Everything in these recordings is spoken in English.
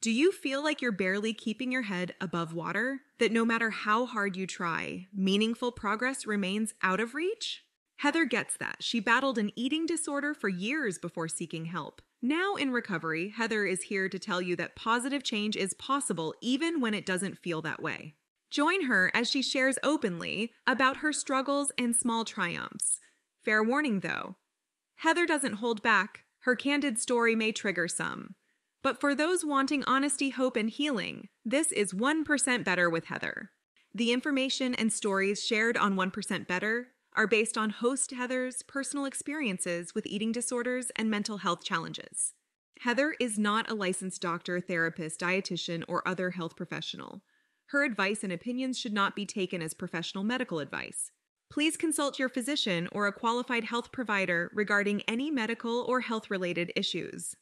Do you feel like you're barely keeping your head above water? That no matter how hard you try, meaningful progress remains out of reach? Heather gets that. She battled an eating disorder for years before seeking help. Now in recovery, Heather is here to tell you that positive change is possible even when it doesn't feel that way. Join her as she shares openly about her struggles and small triumphs. Fair warning though, Heather doesn't hold back. Her candid story may trigger some. But for those wanting honesty, hope, and healing, this is 1% Better with Heather. The information and stories shared on 1% Better are based on host Heather's personal experiences with eating disorders and mental health challenges. Heather is not a licensed doctor, therapist, dietitian, or other health professional. Her advice and opinions should not be taken as professional medical advice. Please consult your physician or a qualified health provider regarding any medical or health-related issues.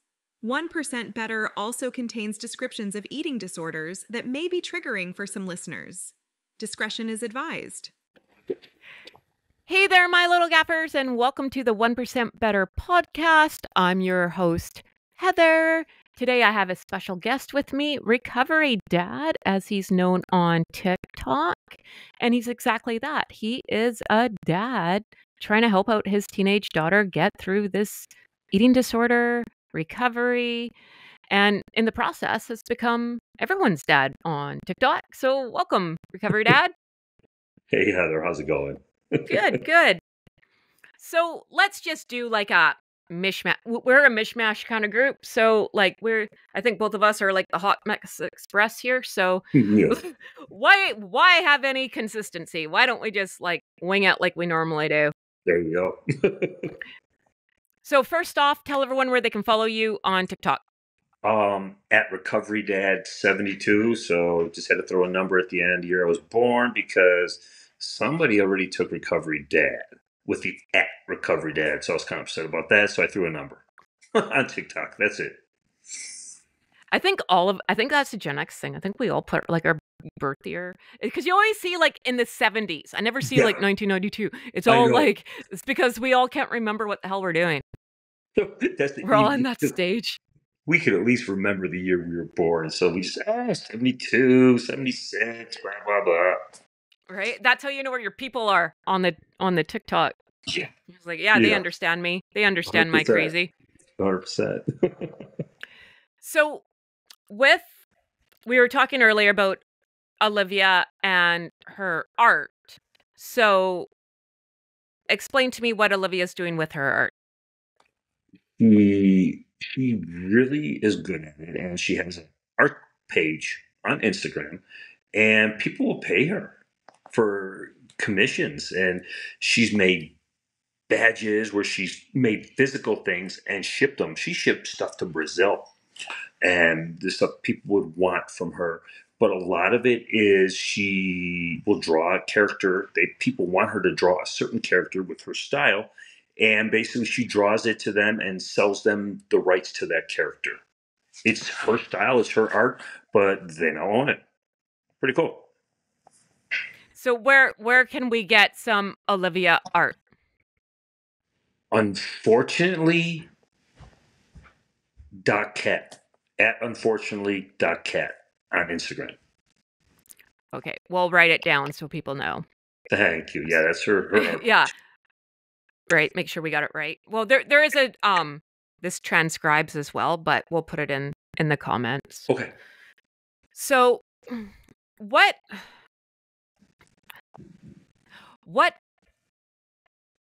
1% Better also contains descriptions of eating disorders that may be triggering for some listeners. Discretion is advised. Hey there, my little gappers, and welcome to the 1% Better podcast. I'm your host, Heather. Today I have a special guest with me, Recovery Dad, as he's known on TikTok. And he's exactly that. He is a dad trying to help out his teenage daughter get through this eating disorder, recovery, and in the process has become everyone's dad on TikTok. So welcome, Recovery Dad. Hey, Heather, how's it going? Good. So let's just do like a mishmash. We're a mishmash kind of group. So like I think both of us are like the Hot Mix Express here. So Yes. why have any consistency? Why don't we just like wing it like we normally do? There you go. So first off, tell everyone where they can follow you on TikTok. At RecoveryDad72. So just had to throw a number at the end of the year I was born because somebody already took Recovery Dad with the at Recovery Dad. So I was kind of upset about that. So I threw a number on TikTok. That's it. I think that's a Gen X thing. I think we all put like our birth year because you always see like in the 70s. I never see like 1992. It's all like, it's because we all can't remember what the hell we're doing. We're all on that stage. We could at least remember the year we were born. So we just, 72, 76, blah, blah, blah. Right? That's how you know where your people are on the TikTok. Yeah. It's like, they understand me. They understand 100%. My crazy. 100%. So we were talking earlier about Olivia and her art. So explain to me what Olivia's doing with her art. She really is good at it, and she has an art page on Instagram, and people will pay her for commissions, and she's made badges where she's made physical things and shipped them. She shipped stuff to Brazil, and the stuff people would want from her. But a lot of it is she will draw a character. People want her to draw a certain character with her style. And basically she draws it to them and sells them the rights to that character. It's her style, it's her art, but they don't own it. Pretty cool. So where can we get some Olivia art? Unfortunately, .cat. At unfortunately.cat on Instagram. Okay, we'll write it down so people know. Thank you. Yeah, that's her art. Yeah. Right, make sure we got it right. Well, there is a this transcribes as well, but we'll put it in the comments. Okay. So, what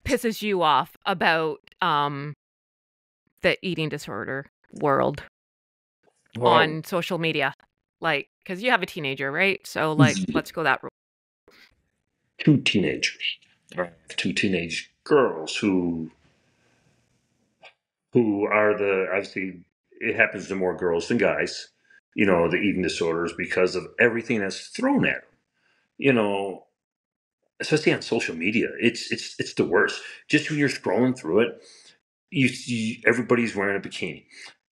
pisses you off about the eating disorder world on social media? Like, because you have a teenager, right? So, like, let's go that route. Two teenagers. Two teenage girls who are obviously it happens to more girls than guys, the eating disorders because of everything that's thrown at them, especially on social media. It's the worst. Just when you're scrolling through it, you see everybody's wearing a bikini.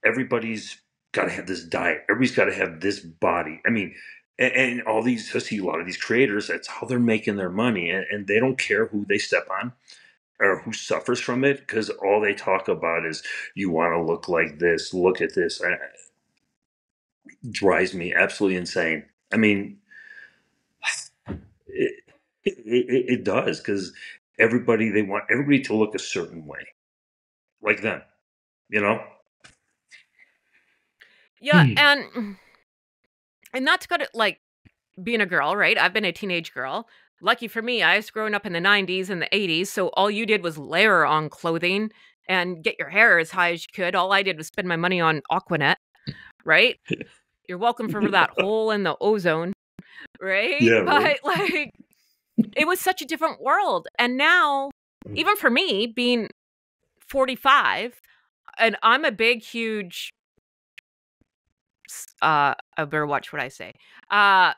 Everybody's got to have this diet. Everybody's got to have this body. I mean, and all these, I see a lot of these creators, that's how they're making their money. And they don't care who they step on or who suffers from it, because all they talk about is, you want to look like this, look at this. drives me absolutely insane. I mean, it does, because they want everybody to look a certain way, like them, you know? Yeah, and that's got it, like, being a girl, right? I've been a teenage girl. Lucky for me, I was growing up in the 90s and the 80s, so all you did was layer on clothing and get your hair as high as you could. All I did was spend my money on Aquanet, right? You're welcome for that hole in the ozone, right? Yeah, right. But, like, it was such a different world. And now, even for me, being 45, and I'm a big, huge, I better watch what I say, uh,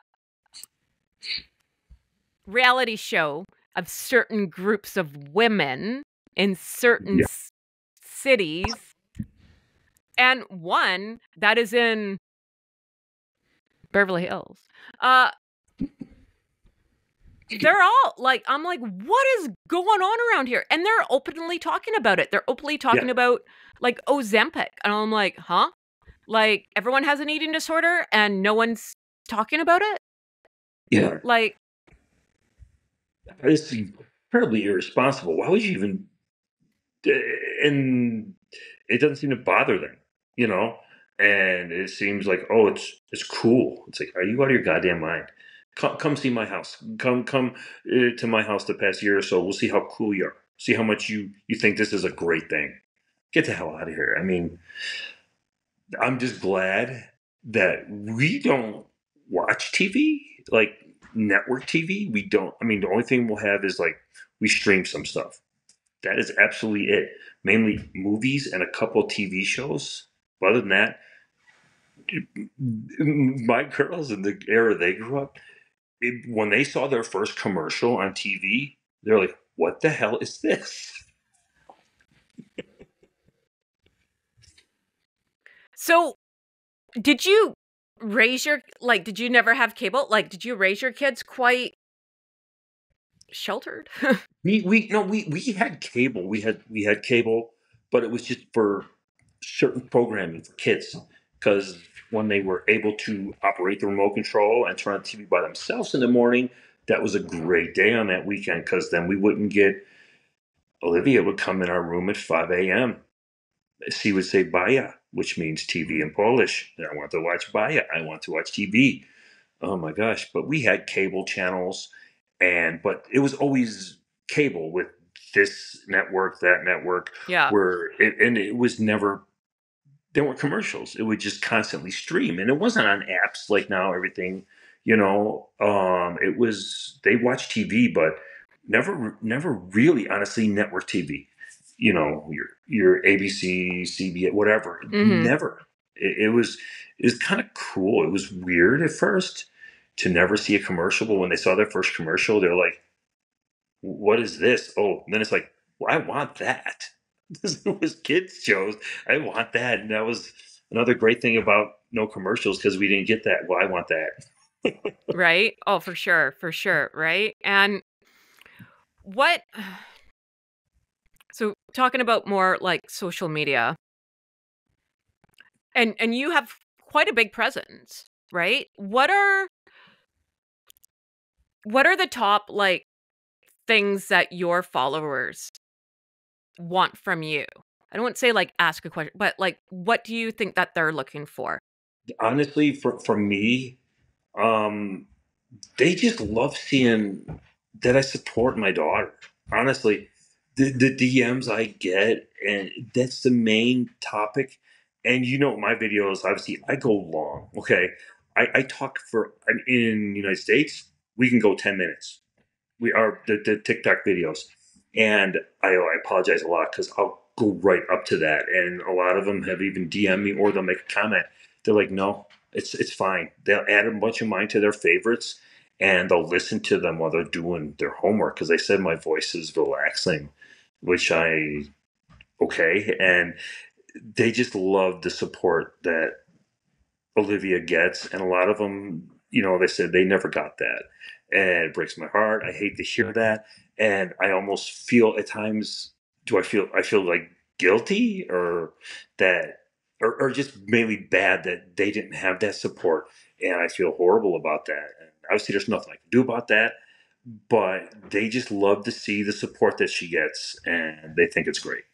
reality show of certain groups of women in certain Yeah. cities, and one that is in Beverly Hills. They're all like, I'm like, what is going on around here? And they're openly talking about it. They're openly talking Yeah. about like Ozempic. And I'm like, huh? Like, everyone has an eating disorder and no one's talking about it? Yeah. Like, It's incredibly irresponsible. Why would you even? And it doesn't seem to bother them, you know. And it seems like, oh, it's cool. It's like, are you out of your goddamn mind? Come see my house. Come to my house the past year or so. We'll see how cool you are. See how much you think this is a great thing. Get the hell out of here. I mean, I'm just glad that we don't watch TV, like network TV. We don't. I mean, the only thing we'll have is like we stream some stuff. That is absolutely it. Mainly movies and a couple of TV shows. But other than that, my girls in the era they grew up, when they saw their first commercial on TV, they're like, "What the hell is this?" so did you raise your, like, did you never have cable? Like, did you raise your kids quite sheltered? We had cable. We had cable, but it was just for certain programming for kids. Because when they were able to operate the remote control and turn on TV by themselves in the morning, that was a great day on that weekend. Because then we wouldn't get Olivia would come in our room at 5 a.m. She would say "Baja," which means TV in Polish. And I want to watch Baja. I want to watch TV. Oh my gosh! But we had cable channels, but it was always cable with this network, that network, Yeah. and it was never. There weren't commercials. It would just constantly stream, and it wasn't on apps like now. Everything, it was they watched TV, but never really, honestly, network TV. Your ABC, CBS, whatever. Mm-hmm. Never. It was kind of cool. It was weird at first to never see a commercial, but when they saw their first commercial, they're like, "What is this?" Oh, and then it's like, "Well, I want that." This was kids shows. I want that, and that was another great thing about no commercials because we didn't get that. Well, I want that. Right? Oh, for sure. For sure. Right? And what, so talking about more like social media, and you have quite a big presence, right? What are the top, like, things that your followers want from you? I don't want to say like ask a question, but like, what do you think that they're looking for? Honestly, for me, um, they just love seeing that I support my daughter. Honestly, the DMs I get, and that's the main topic. And my videos, obviously, I go long. Okay, I talk in the United States, we can go 10 minutes. We are the TikTok videos, and I apologize a lot because I'll go right up to that, and a lot of them have even DM me or they'll make a comment. They're like, "No, it's fine." They'll add a bunch of mine to their favorites, and they'll listen to them while they're doing their homework because they said my voice is relaxing, which I okay, and they just love the support that Olivia gets, and a lot of them, they said they never got that, and it breaks my heart. I hate to hear that, and I almost feel at times, I feel like guilty or that? or just mainly bad that they didn't have that support. And I feel horrible about that. And obviously, there's nothing I can do about that. But they just love to see the support that she gets, and they think it's great.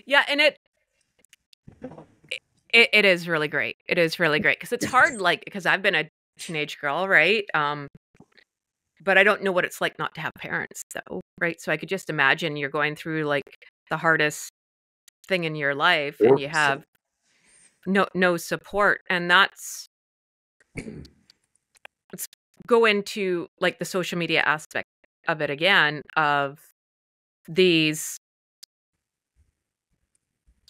Yeah, and it is really great. It is really great because it's hard, like, because I've been a teenage girl, right? But I don't know what it's like not to have parents, though, right? So I could just imagine you're going through like the hardest thing in your life, and you have no support, and let's go into like the social media aspect of it again. Of these,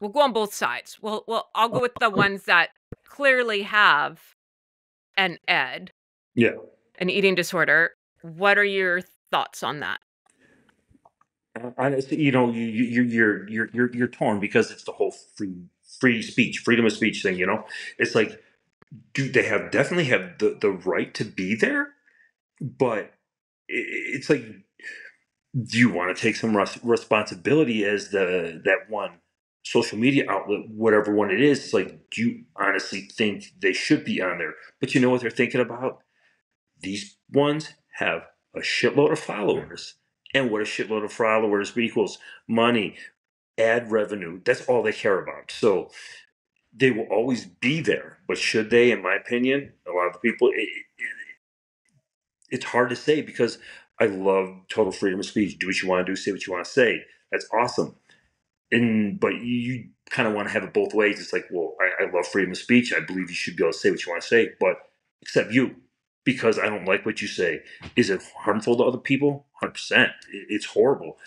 we'll go on both sides. Well, I'll go with the ones that clearly have an Yeah. an eating disorder. What are your thoughts on that? Honestly, you're torn because it's the whole free speech, freedom of speech thing. It's like, do they definitely have the right to be there? But it's like, do you want to take some responsibility as that one social media outlet, whatever one it is? It's like, do you honestly think they should be on there? But you know what they're thinking about? These ones have a shitload of followers. And what a shitload of followers equals money, ad revenue. That's all they care about. So they will always be there. But should they, in my opinion, a lot of the people, it's hard to say because I love total freedom of speech. Do what you want to do, say what you want to say. That's awesome. But you kind of want to have it both ways. It's like, well, I love freedom of speech. I believe you should be able to say what you want to say, but except you, because I don't like what you say. Is it harmful to other people? 100%. It's horrible.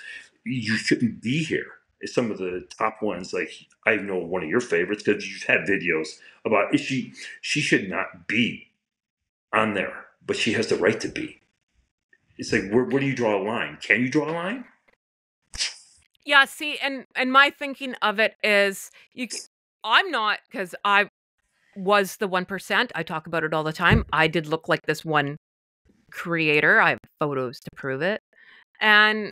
You shouldn't be here. It's some of the top ones. Like, I know one of your favorites because you've had videos about she should not be on there, but she has the right to be. It's like, where do you draw a line? Can you draw a line? Yeah, see, and my thinking of it is, I'm not, because I was the 1%. I talk about it all the time. I did look like this one creator. I have photos to prove it. And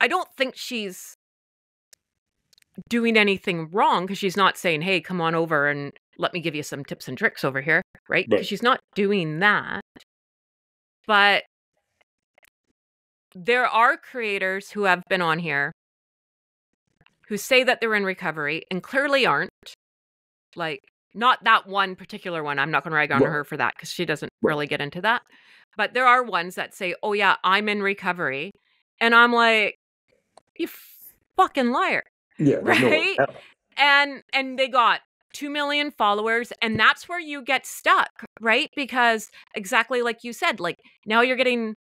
I don't think she's doing anything wrong, because she's not saying, hey, come on over and let me give you some tips and tricks over here, right? Because she's not doing that. But there are creators who have been on here who say that they're in recovery and clearly aren't. Like, not that one particular one. I'm not going to rag on her for that because she doesn't really get into that. But there are ones that say, oh, yeah, I'm in recovery. And I'm like, you fucking liar. Yeah. Right? No, and they got 2 million followers. And that's where you get stuck, right? Because exactly like you said, like, now you're getting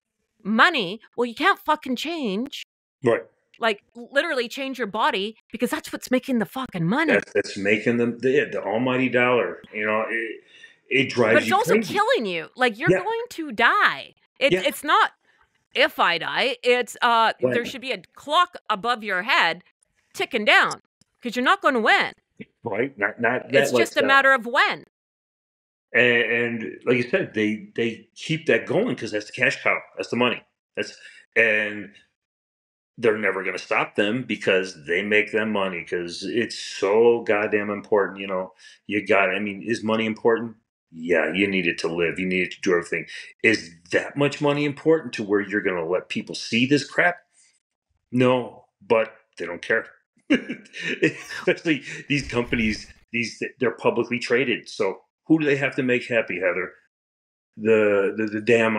money. Well, you can't fucking change. Right. Like, literally change your body, because that's what's making the fucking money. That's making them the almighty dollar. It drives. But it's also crazy. Killing you. Like, you're going to die. It's not if I die. It's there should be a clock above your head ticking down, because you're not going to win. Right. Not. It's just a matter of when. And like you said, they keep that going because that's the cash cow. That's the money. And they're never going to stop them because they make them money, because it's so goddamn important. Is money important? Yeah, you need it to live. You need it to do everything. Is that much money important to where you're going to let people see this crap? No, but they don't care. Especially these companies, they're publicly traded. So who do they have to make happy, Heather? The damn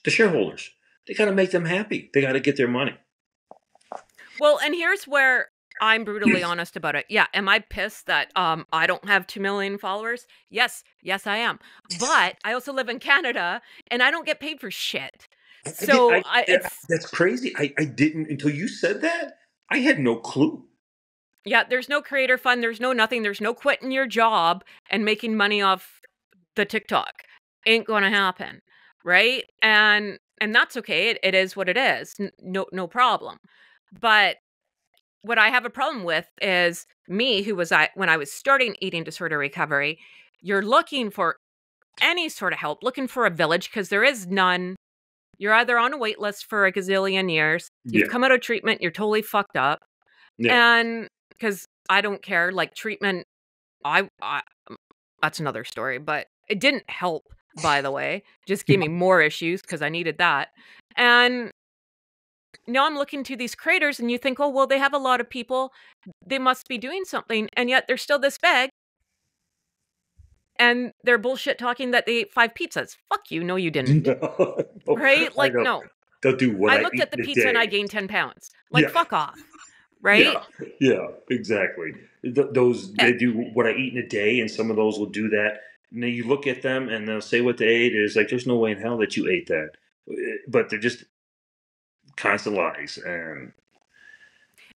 the shareholders. They got to make them happy. They got to get their money. Well, and here's where I'm brutally honest about it. Yeah, am I pissed that I don't have 2 million followers? Yes, I am. But I also live in Canada, and I don't get paid for shit. So that's crazy. I didn't, until you said that. I had no clue. Yeah, there's no creator fund. There's no nothing. There's no quitting your job and making money off the TikTok. Ain't gonna happen, right? And that's okay. It is what it is. No problem. But what I have a problem with is me, when I was starting eating disorder recovery, you're looking for any sort of help, looking for a village, because there is none. You're either on a wait list for a gazillion years, you've come out of treatment, you're totally fucked up, Yeah. And because I don't care, like treatment, I that's another story, but it didn't help, by the way. Just gave me more issues because I needed that. And now I'm looking to these creators and you think, oh, well, they have a lot of people. They must be doing something. And yet they're still this big. And they're bullshit talking that they ate 5 pizzas. Fuck you. No, you didn't. No, Right? I Like, know. no. They'll do what I I looked eat at the in a pizza and I day. gained 10 pounds. Like, Yeah. fuck off. Right? Yeah, exactly. Those Eh, they do what I eat in a day, and some of those will do that. And then you look at them, and they'll say what they ate. It's like there's no way in hell that you ate that, but they're just constant lies.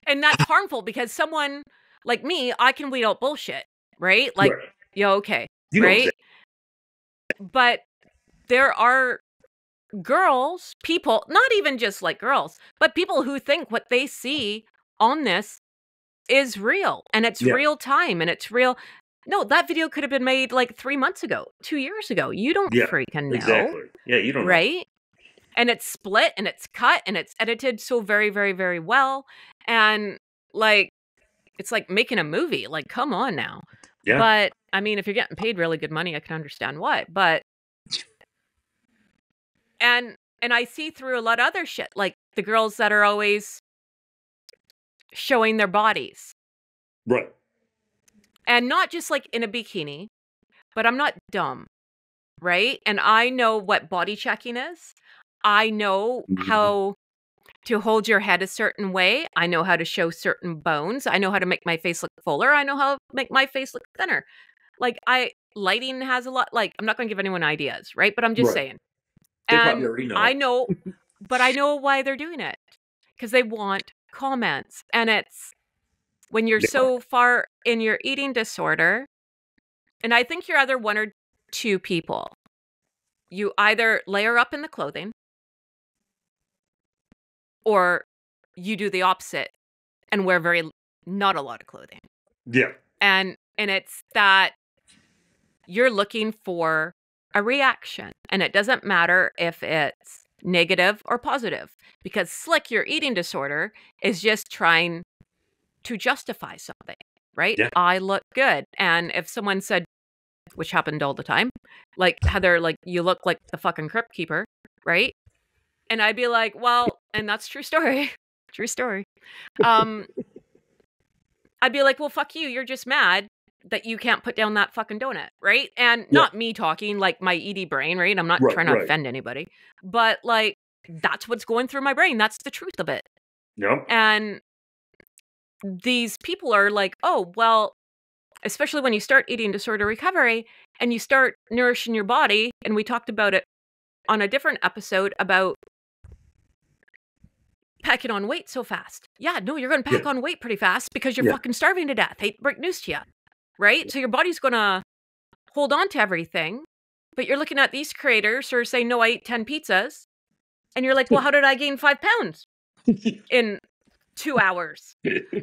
And that's harmful because someone like me, I can weed out bullshit. Right? Like, Right. yeah, okay. You know Right? exactly. But there are girls, people, not even just like girls, but people who think what they see on this is real and it's Yeah, real time and it's real. No, that video could have been made like 3 months ago, 2 years ago. You don't yeah, freaking know, exactly. Yeah, you don't know. right? And it's split and it's cut and it's edited so very, very, very well. And like, it's like making a movie. Like, come on now. Yeah, But I mean, if you're getting paid really good money, I can understand why. But and I see through a lot of other shit, like the girls that are always showing their bodies. right. And not just like in a bikini, but I'm not dumb, right? And I know what body checking is. I know Mhm. how to hold your head a certain way. I know how to show certain bones. I know how to make my face look fuller. I know how to make my face look thinner. Like lighting has a lot, like I'm not going to give anyone ideas, right? But I'm just Right. saying. They probably And already I know. know, but I know why they're doing it because they want comments. And it's when you're Yeah, so far in your eating disorder, and I think you're either one or two people. You either layer up in the clothing or you do the opposite and wear not a lot of clothing. yeah, And it's that you're looking for a reaction. And it doesn't matter if it's negative or positive because slick your eating disorder is just trying to justify something, right? yeah. I look good. And if someone said, which happened all the time, like Heather, like you look like the fucking crypt keeper, right? And I'd be like, well, and that's true story. True story. Um, I'd be like, well, fuck you. You're just mad that you can't put down that fucking donut, right? And Yeah. not me talking like my ED brain, right? I'm not Right, trying to right. offend anybody, but like that's what's going through my brain. That's the truth of it. Yep. And these people are like, oh, well, especially when you start eating disorder recovery and you start nourishing your body. And we talked about it on a different episode about packing on weight so fast. Yeah, no, you're going to pack Yeah. on weight pretty fast because you're Yeah. fucking starving to death. Hate to break news to you, right? So your body's going to hold on to everything. But you're looking at these creators who are saying, no, I ate 10 pizzas. And you're like, well, how did I gain 5 pounds in 2 hours?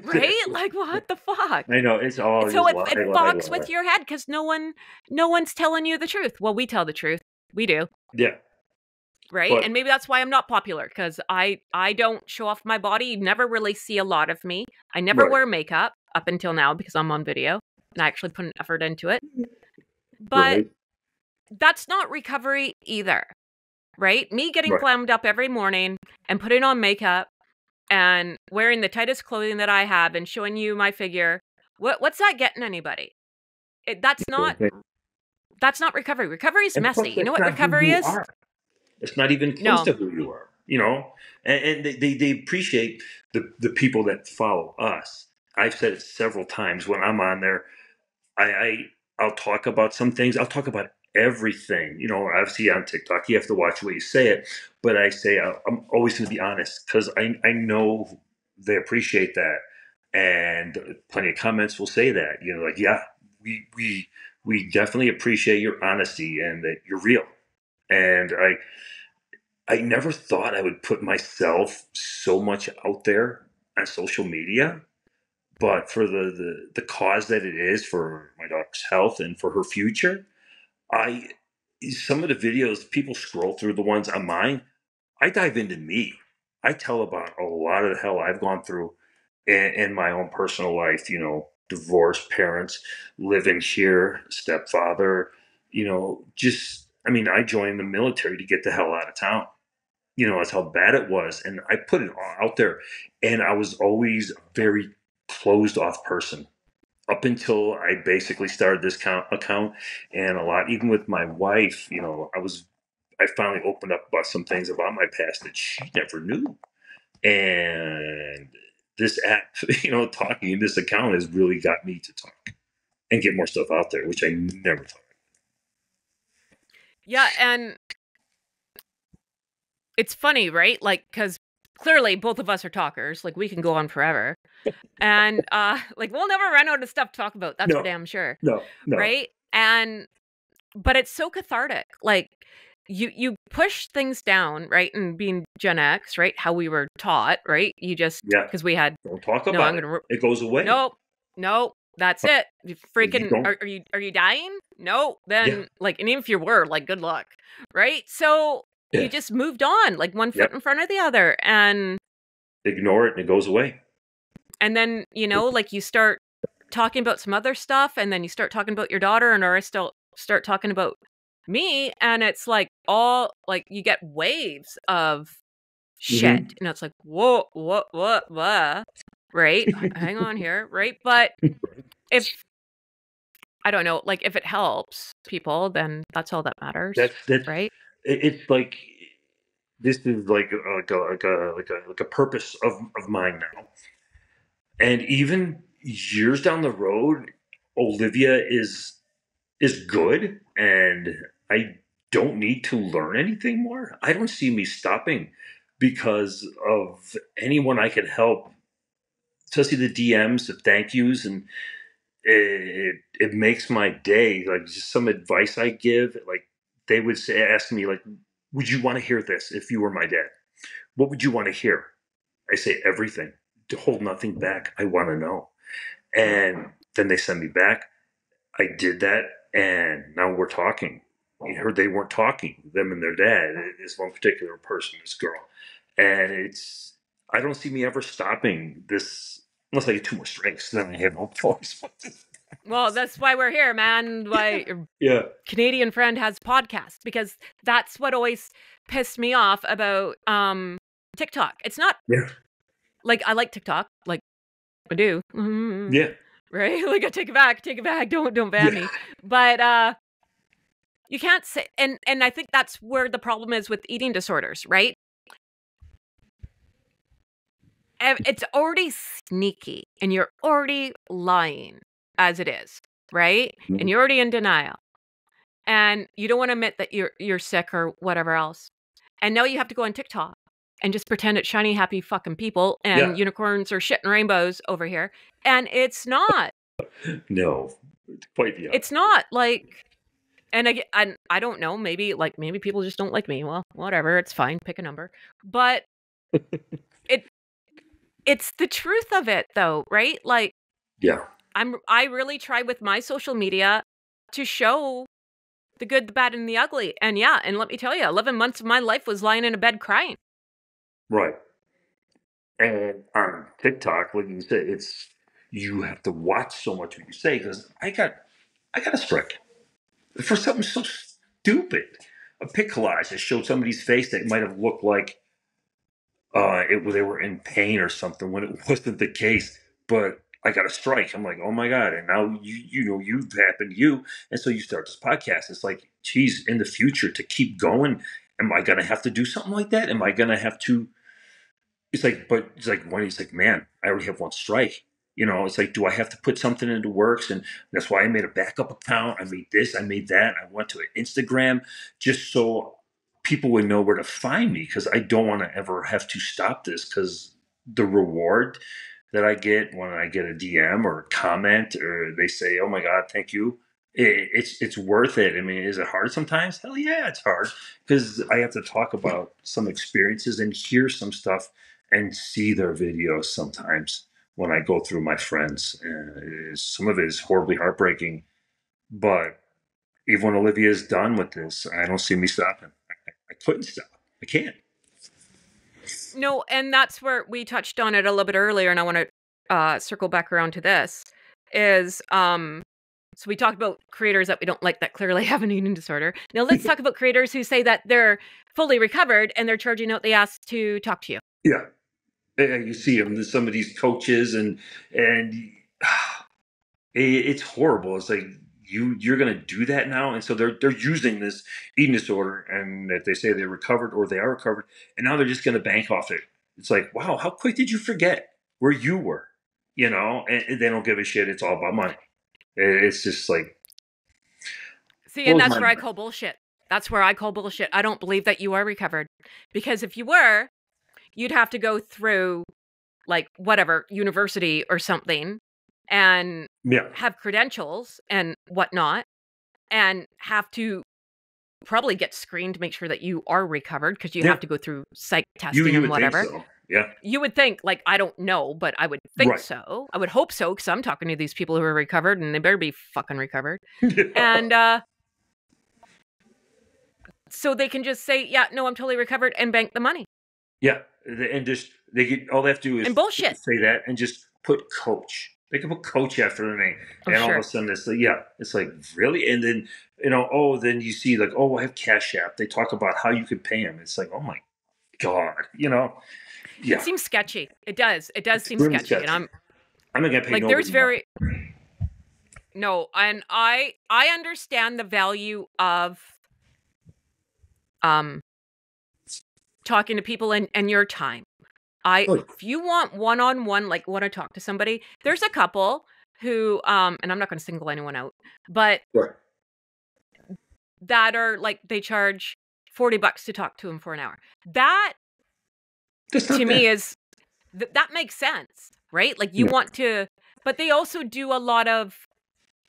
Right? Like, what the fuck? I know it's all So just it lie, fogs lie. with your head because no one's telling you the truth. Well, we tell the truth. We do. Yeah. Right. But And maybe that's why I'm not popular because I don't show off my body. You never really see a lot of me. I never Right. wear makeup up until now because I'm on video and I actually put an effort into it. But right. that's not recovery either. Right. Me getting Right. glammed up every morning and putting on makeup and wearing the tightest clothing that I have and showing you my figure. What's that getting anybody? That's not recovery. Recovery is And messy. plus, You know that's what not who recovery you is? are. It's not even close No. to who you are. You know, and they appreciate the people that follow us. I've said it several times when I'm on there. I'll talk about some things. I'll talk about everything. You know, obviously on TikTok, you have to watch the way you say it. But I say I'm always going to be honest because I know they appreciate that, and plenty of comments will say that. You know, like yeah, we definitely appreciate your honesty and that you're real. And I never thought I would put myself so much out there on social media, but for the cause that it is for my daughter's health and for her future, I some of the videos people scroll through the ones on mine, I dive into me. I tell about a lot of the hell I've gone through, in my own personal life, divorced parents, living here, stepfather, I joined the military to get the hell out of town. That's how bad it was. And I put it all out there. And I was always a very closed off person up until I basically started this account. And a lot, even with my wife, I finally opened up about some things about my past that she never knew. And this app, talking this account has really got me to talk and get more stuff out there, which I never thought. Yeah, and it's funny, right? Like, because clearly both of us are talkers. Like, we can go on forever. And, we'll never run out of stuff to talk about. That's for damn sure. No. Right? But it's so cathartic. Like, you push things down, right? And being Gen X, right? How we were taught, right? You just, because we had... Don't talk about it. It goes away. Nope. That's it. You freaking... Are you dying? No. Then, and even if you were, good luck. Right? So... Yeah. You just moved on, one foot in front of the other, and ignore it, and it goes away. And then, you start talking about some other stuff, and then you start talking about your daughter, and I still start talking about me, and it's you get waves of shit, and it's like, whoa, what, right? Hang on here, right? But if I don't know, if it helps people, then that's all that matters. That's right. It's like this is like a purpose of mine now. And even years down the road, Olivia is good, and I don't need to learn anything more. I don't see me stopping because of anyone I could help. Especially the DMs, the thank yous, and it makes my day. Just some advice I give, they would ask me, would you want to hear this if you were my dad? What would you want to hear? I say everything. To hold nothing back. I want to know. And then they send me back. I did that, and now we're talking. You heard they weren't talking, them and their dad. This one particular person, this girl. And I don't see me ever stopping this unless I get 2 more strikes. Then I have no choice. Well, that's why we're here, man. Why your Canadian friend has podcasts, because that's what always pissed me off about TikTok. It's not I like TikTok, I do. Mm-hmm. Yeah. Right? I take it back. Don't ban me. But you can't say, and I think that's where the problem is with eating disorders, right? It's already sneaky, and you're already lying as it is, right? Mm-hmm. And you're already in denial, and you don't want to admit that you're sick or whatever else. And now you have to go on TikTok and just pretend it's shiny, happy fucking people, and unicorns are shit and rainbows over here, and it's not. No, quite the opposite. It's not and I don't know. Maybe people just don't like me. Well, whatever. It's fine. Pick a number. But it's the truth of it, though, right? I really try with my social media to show the good, the bad, and the ugly. And and let me tell you, 11 months of my life was lying in a bed crying. Right. And on TikTok, like you said, you have to watch so much what you say, because I got a strike for something so stupid. A pic collage that showed somebody's face that might have looked like they were in pain or something, when it wasn't the case. But I got a strike. I'm like, oh my God. And now you've happened to you. And so you start this podcast. It's like, geez, in the future, to keep going, am I going to have to do something like that? Am I going to have to? It's like, man, I already have 1 strike. It's like, do I have to put something into works? And that's why I made a backup account. I made this, I made that. I went to an Instagram just so people would know where to find me, because I don't want to ever have to stop this, because the reward that I get when I get a DM or a comment, or they say, oh my God, thank you. It's worth it. I mean, is it hard sometimes? Hell yeah, it's hard, because I have to talk about some experiences and hear some stuff and see their videos sometimes when I go through my friends. Some of it is horribly heartbreaking, but even when Olivia is done with this, I don't see me stopping. I couldn't stop. I can't. No, and that's where we touched on it a little bit earlier, and I want to circle back around to this is so we talked about creators that we don't like that clearly have an eating disorder. Now let's talk about creators who say that they're fully recovered and they're charging out the ass to talk to you. Yeah. You see them, some of these coaches, and it's horrible. It's like you're going to do that now, and so they're using this eating disorder, and that they say they're recovered or they are recovered, and now they're just going to bank off it. It's like, wow, how quick did you forget where you were? You know, and they don't give a shit. It's all about money. It's just like, see, and that's where I call bullshit. That's where I call bullshit. I don't believe that you are recovered, because if you were, you'd have to go through like whatever university or something and have credentials and whatnot, and have to probably get screened to make sure that you are recovered, because you have to go through psych testing you and whatever. Think so. Yeah. You would think, like, I don't know, but I would think so. I would hope so, because I'm talking to these people who are recovered, and they better be fucking recovered. And so they can just say, yeah, no, I'm totally recovered, and bank the money. Yeah, and just all they have to do is and bullshit. Say that and just put coach. They can put coach after their name, and all of a sudden it's like, it's like, really? And then then you see like, I have Cash App. They talk about how you could pay them. It's like, oh my god, It seems sketchy. It does. It does seem really sketchy. And I'm not gonna pay. Like, there's no, and I understand the value of talking to people and your time. If you want one-on-one, like want to talk to somebody, there's a couple who, and I'm not going to single anyone out, but that are like, they charge $40 to talk to them for an hour. That to me is, that makes sense, right? Like, you want to, but they also do a lot of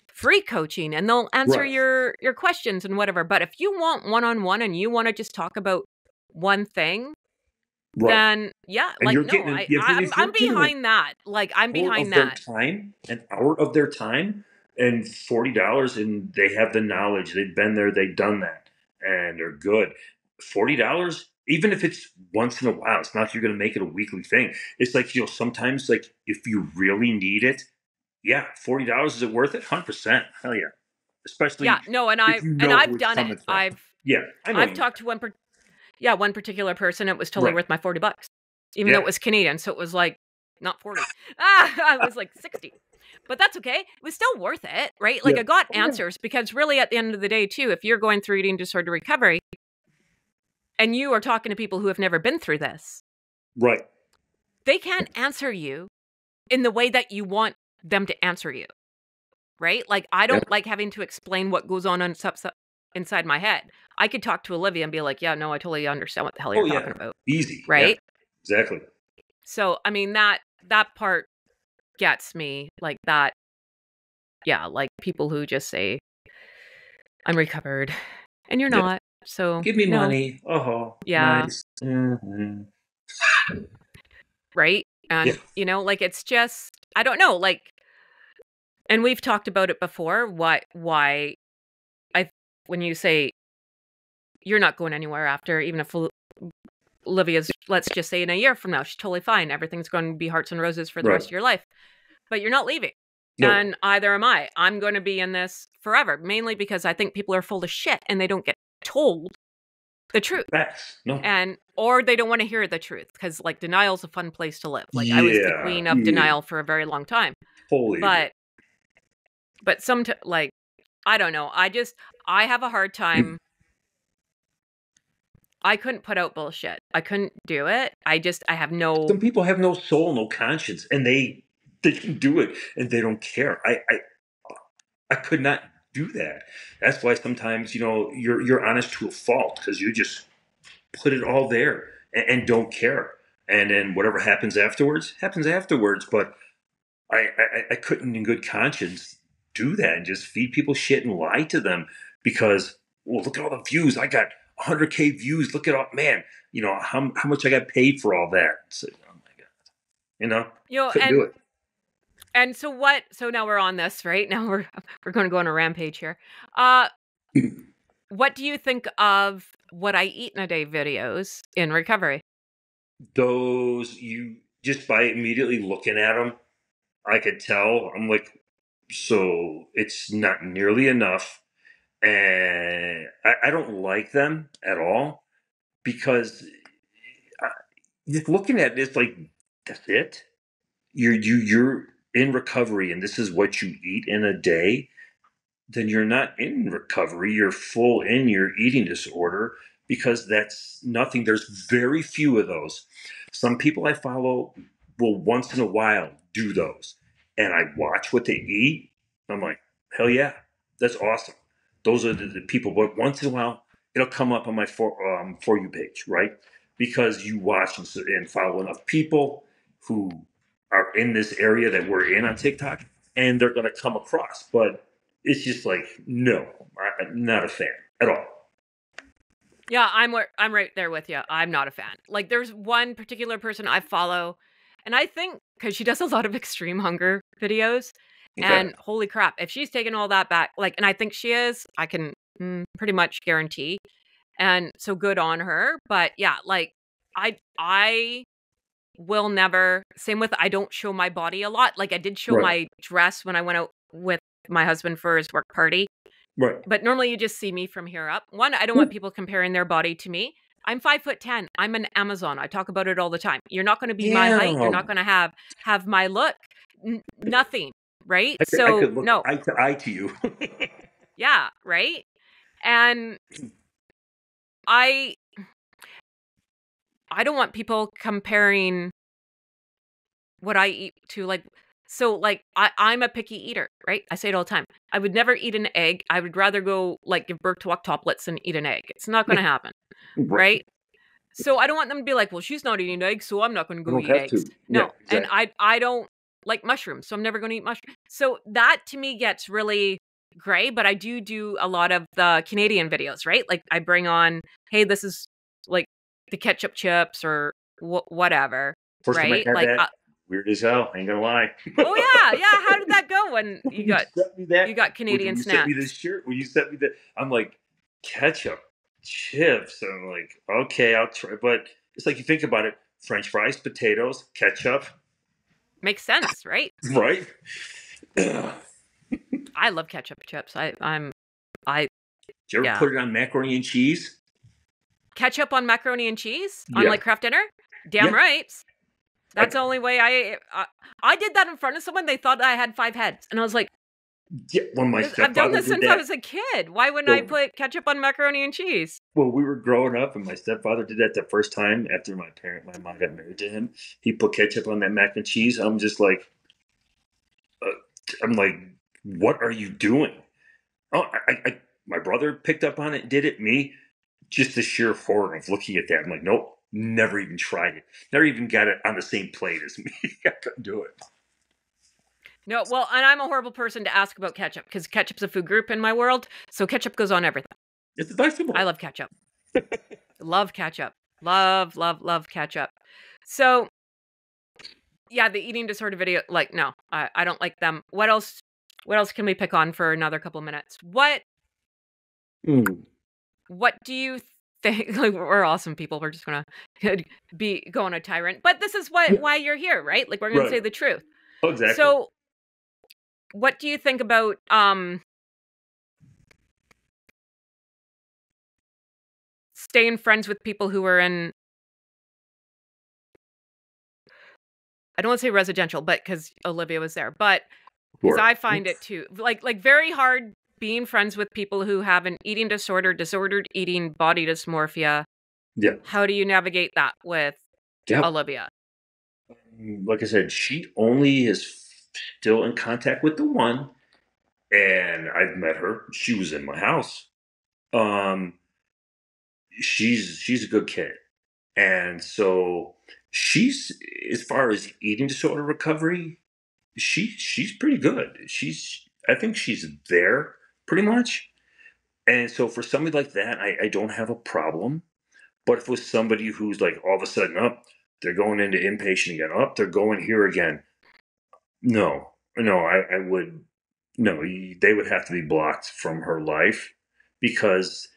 free coaching, and they'll answer your questions and whatever. But if you want one-on-one and you want to just talk about one thing, then like, no, I'm behind that. Like, I'm behind that. An hour of their time, and $40, and they have the knowledge. They've been there, they've done that, and they're good. $40, even if it's once in a while, it's not like you're going to make it a weekly thing. It's like, sometimes, like, if you really need it, $40, is it worth it? 100%. Hell yeah. Especially and I've done it. I've talked to one particular person. It was totally worth my $40, even though it was Canadian. So it was like, not 40. I was like 60. But that's okay. It was still worth it, right? Like, I got answers, because really at the end of the day too, if you're going through eating disorder recovery and you are talking to people who have never been through this, they can't answer you in the way that you want them to answer you, right? Like, I don't like having to explain what goes on inside my head. I could talk to Olivia and be like, yeah, no, I totally understand what the hell you're talking about. Easy. Right? Yeah, exactly. So, I mean, that part gets me, like that. Yeah, like people who just say, I'm recovered, and you're not. So give me money. Oh, yeah. Nice. Mm-hmm. Right? And, like, it's just, I don't know, like, and we've talked about it before, why when you say you're not going anywhere after, even if Olivia's, let's just say in a year from now, she's totally fine. Everything's going to be hearts and roses for the rest of your life, but you're not leaving. No. And either am I. I'm going to be in this forever, mainly because I think people are full of shit and they don't get told the truth. No. Or they don't want to hear the truth, because, like, denial's a fun place to live. Like, I was the queen of denial for a very long time. Holy. But like, I don't know. I have a hard time. I couldn't put out bullshit. I couldn't do it. I have no. Some people have no soul, no conscience, and they can do it, and they don't care. I could not do that. That's why sometimes, you're honest to a fault, because you just put it all there and don't care. And then whatever happens afterwards. But I couldn't in good conscience do that and just feed people shit and lie to them, because, well, look at all the views. I got 100K views. Look at all, man, how much I got paid for all that. So, oh my God, couldn't do it. And so now we're on this, right? Now we're going to go on a rampage here. What do you think of what I eat in a day videos in recovery? Those, you just by immediately looking at them, I could tell. I'm like, so it's not nearly enough. And I don't like them at all because just looking at it, it's like, that's it. You're in recovery, and this is what you eat in a day. Then you're not in recovery. You're full in your eating disorder because that's nothing. There's very few of those. Some people I follow will once in a while do those, and I watch what they eat. I'm like, hell yeah, that's awesome. Those are the people. But once in a while, it'll come up on my for you page, right? Because you watch and follow enough people who are in this area that we're in on TikTok, and they're going to come across. But it's just like, no, I'm not a fan at all. Yeah, I'm right there with you. I'm not a fan. Like, there's one particular person I follow, and I think because she does a lot of extreme hunger videos, Okay. and holy crap, if she's taken all that back, like, and I think she is, I can pretty much guarantee, and so good on her. But yeah, like, I will never. Same with, I don't show my body a lot. Like, I did show Right. my dress when I went out with my husband for his work party. Right. But normally you just see me from here up. One, I don't want people comparing their body to me. I'm 5'10". I'm an Amazon. I talk about it all the time. You're not going to be my height. You're not going to have my look. Nothing, right? I So could look no, eye to eye to you. yeah, right. And I don't want people comparing what I eat to, like, so, like, I'm a picky eater, right? I say it all the time. I would never eat an egg. I would rather go, like, give birth to octoplets than eat an egg. It's not going to happen, right? So I don't want them to be like, well, she's not eating eggs, so I'm not going to go eat eggs. No, Yeah, exactly. and I don't like mushrooms, so I'm never going to eat mushrooms. So that to me gets really gray, but I do a lot of the Canadian videos, right? Like, I bring on, hey, this is like the ketchup chips or whatever, First time I right? had Like, that, weird as hell. Ain't gonna lie. oh yeah. How did that go when you got sent me that, Canadian when you snacks? sent me this shirt, when you sent me that, I'm like, ketchup, chips. And I'm like, okay, I'll try. But it's like, you think about it: French fries, potatoes, ketchup, Makes sense, right? right? I love ketchup chips. Did you ever yeah. put it on macaroni and cheese? Ketchup on macaroni and cheese on Yeah. like Kraft Dinner? Damn Yeah. right. That's the only way I did that in front of someone. They thought I had 5 heads, and I was like, Yeah, when my I've stepfather done this did since I that. was a kid. Why wouldn't I put ketchup on macaroni and cheese? When we were growing up, and my stepfather did that the first time after my mom got married to him, he put ketchup on that mac and cheese. I'm just like, what are you doing? Oh, my brother picked up on it and did it. Me, just the sheer horror of looking at that. I'm like, nope, never even tried it. Never even got it on the same plate as me. I couldn't do it. No, well, and I'm a horrible person to ask about ketchup because ketchup's a food group in my world. So ketchup goes on everything. It's a vegetable. I love ketchup. Love ketchup. Love ketchup. So, yeah, the eating disorder video, like, no, I don't like them. What else can we pick on for another couple of minutes? What do you think? Like, we're awesome people. We're just going to go on a tyrant. But this is why you're here, right? Like, we're going to say the truth. Oh, exactly. So, what do you think about staying friends with people who are in, I don't want to say residential, but because Olivia was there, but because I find it too, like very hard being friends with people who have an eating disorder, disordered eating, body dysmorphia. Yeah. How do you navigate that with Olivia? Like I said, she only is still in contact with the one, and I've met her. She was in my house. She's a good kid, and so she's, as far as eating disorder recovery, she's pretty good. I think she's there pretty much. And so for somebody like that, I don't have a problem. But if it was somebody who's like all of a sudden up, they're going into inpatient again, up, they're going here again. No, I would, no, they would have to be blocked from her life because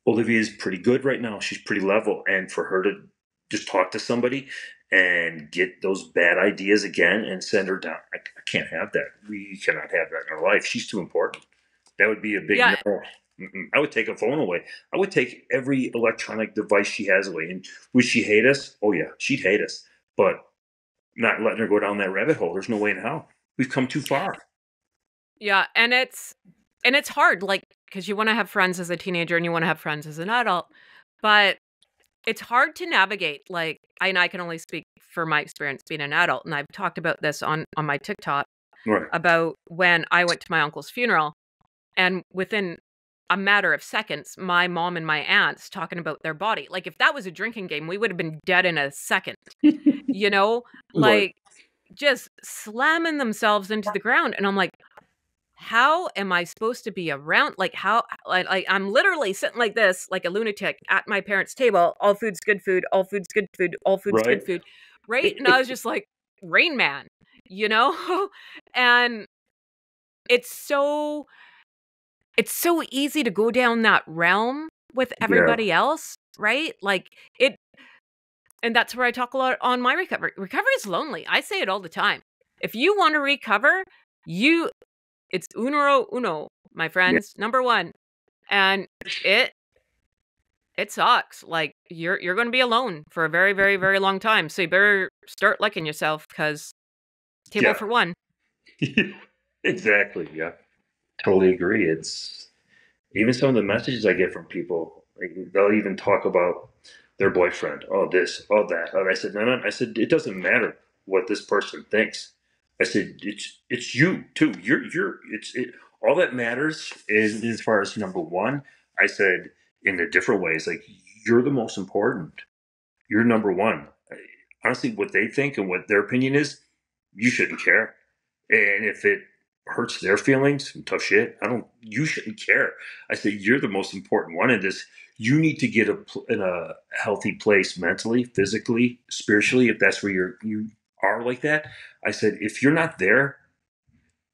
Olivia is pretty good right now. She's pretty level. And for her to just talk to somebody, and get those bad ideas again and send her down. I can't have that. We cannot have that in our life. She's too important. That would be a big Yeah. no. I would take a phone away. I would take every electronic device she has away. And would she hate us? Oh, yeah, she'd hate us. But not letting her go down that rabbit hole. There's no way in hell. We've come too far. Yeah, and it's hard, like, because you want to have friends as a teenager and you want to have friends as an adult, but it's hard to navigate. Like, I can only speak for my experience being an adult, and I've talked about this on my TikTok Right. about when I went to my uncle's funeral, and within a matter of seconds, my mom and my aunts talking about their body. Like, if that was a drinking game, we would have been dead in a second. You know, like, just slamming themselves into the ground, and I'm like, how am I supposed to be around? Like, how? Like, I'm literally sitting like this, like a lunatic at my parents' table. All food's good food. All food's good food. All food's good food. Right? And I was just like, Rain Man, you know? And it's so easy to go down that realm with everybody else, right? Like it, and that's where I talk a lot on my recovery. Recovery is lonely. I say it all the time. If you want to recover, it's numero uno, my friends, number one. And it sucks. Like you're going to be alone for a very, very, very long time. So you better start liking yourself, because table for one. Exactly. Yeah. Totally agree. It's even some of the messages I get from people, like, they'll even talk about their boyfriend. Oh, this, oh, that. And I said, no. I said, it doesn't matter what this person thinks. I said, it's you too. All that matters is, as far as number one, I said, in a different ways, like, you're the most important. You're number one. Honestly, what they think and what their opinion is, you shouldn't care. And if it hurts their feelings, tough shit, you shouldn't care. I say, you're the most important one in this. You need to get in a healthy place mentally, physically, spiritually, if that's where you are like that. I said, if you're not there,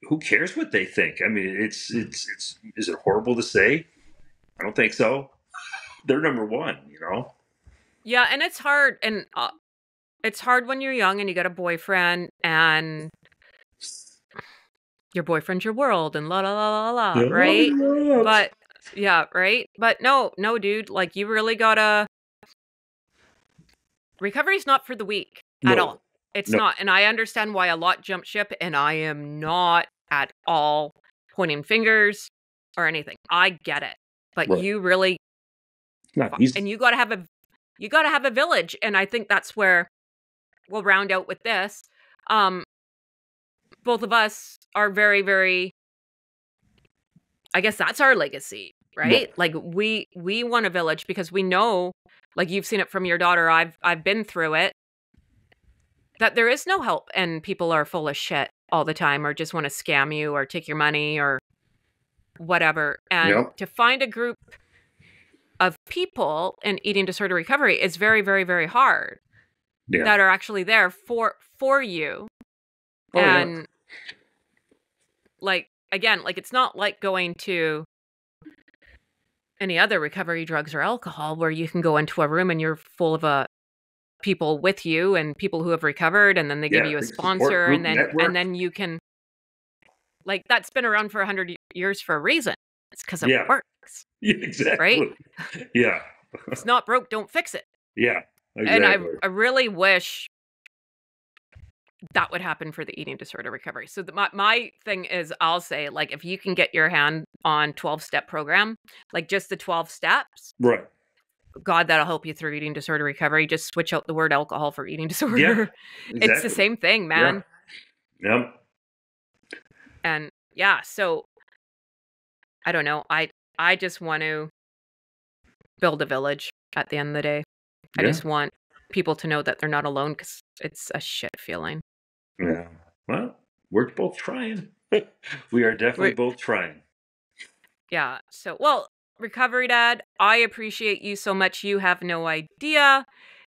who cares what they think? I mean, it's is it horrible to say? I don't think so. They're number one, you know? Yeah, and it's hard. And it's hard when you're young and you got a boyfriend and your boyfriend's your world and la la la la la, right? But yeah, right? But no, dude, like, you really gotta. Recovery's not for the weak at all. It's not. And I understand why a lot jump ship, and I am not at all pointing fingers or anything. I get it. But you really, and you gotta have a village. And I think that's where we'll round out with this. Both of us are very, very, I guess that's our legacy, right? Like we want a village, because we know, like, you've seen it from your daughter, I've been through it, that there is no help, and people are full of shit all the time, or just want to scam you or take your money or whatever. And to find a group of people in eating disorder recovery is very, very, very hard, that are actually there for you. Like, again, like, it's not like going to any other recovery drugs or alcohol, where you can go into a room and you're full of people with you and people who have recovered, and then they give you a sponsor, and then you can, like, that's been around for 100 years for a reason. It's because it works. Yeah, exactly. Right? Yeah. It's not broke, don't fix it. Yeah. Exactly. And I really wish that would happen for the eating disorder recovery. So my thing is, I'll say, like, if you can get your hand on 12-step program, like just the 12 steps. Right. God, that'll help you through eating disorder recovery. Just switch out the word alcohol for eating disorder. Yeah, exactly. It's the same thing, man. Yeah. Yep. And yeah, so I don't know. I just want to build a village at the end of the day. I just want people to know that they're not alone, because it's a shit feeling. Yeah. Well, we're both trying. We are definitely both trying. Yeah. So, well, Recovery Dad, I appreciate you so much. You have no idea.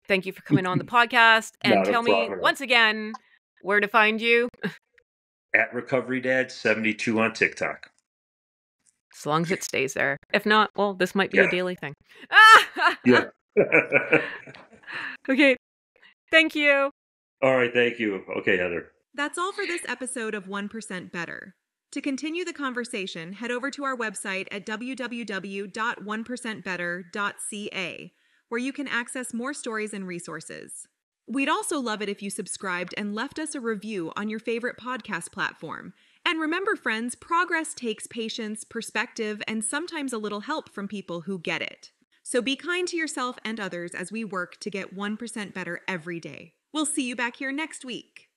Thank you for coming on the podcast. And tell me once again where to find you. At RecoveryDad 72 on TikTok. As long as it stays there. If not, well, this might be a daily thing. Yeah. Okay. Thank you. All right, thank you. Okay, Heather. That's all for this episode of 1% Better. To continue the conversation, head over to our website at www.1percentbetter.ca, where you can access more stories and resources. We'd also love it if you subscribed and left us a review on your favorite podcast platform. And remember, friends, progress takes patience, perspective, and sometimes a little help from people who get it. So be kind to yourself and others as we work to get 1% better every day. We'll see you back here next week.